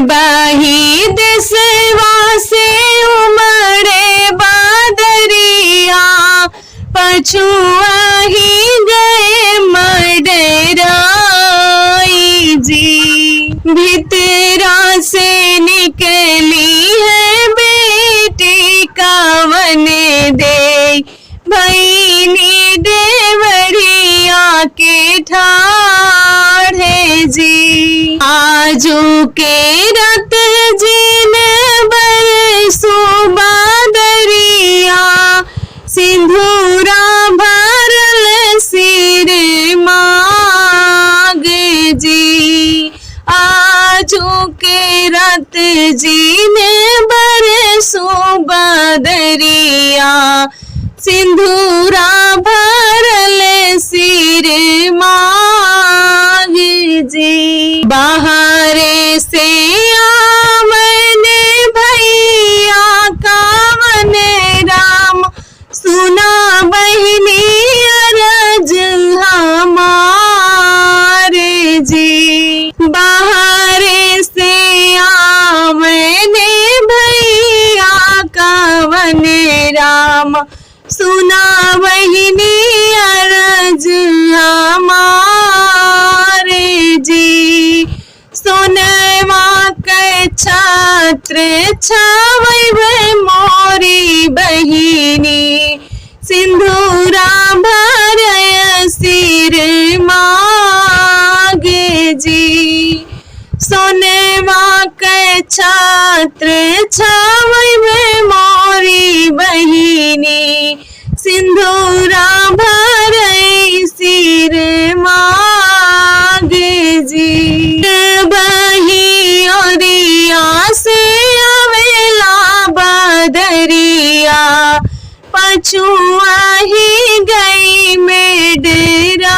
बाही देशवा से उमड़े बादरिया, पछुआ ही गए मडराई जी। भीतरा से निकली है बेटी कवन दे, भईनी देवरिया के ठाढ़े जी। आजू के रत जिन बरसो बादरिया, सिंधूरा भरल सिर मागे जी। आजू के रत जिन बरसो बादरिया, सिंधूरा भरल सिर मागे जी। बाहरे से आवन भैया कावन राम, सुना बहिनी अरज हमारे जी। बाहरे से आवन भैया कावन राम, सुना बहिनी अरज हमारे जी। सोनवा के छात्र छावै मोरी बहिनी, सिंधूरा भरय सिर मागे जी। सोनवा के छात्र छावै मोरी बहिनी, सिंधूरा भरय सिर मागे जी। बही ओरिया से आवेला बदरिया, पछुआ ही गए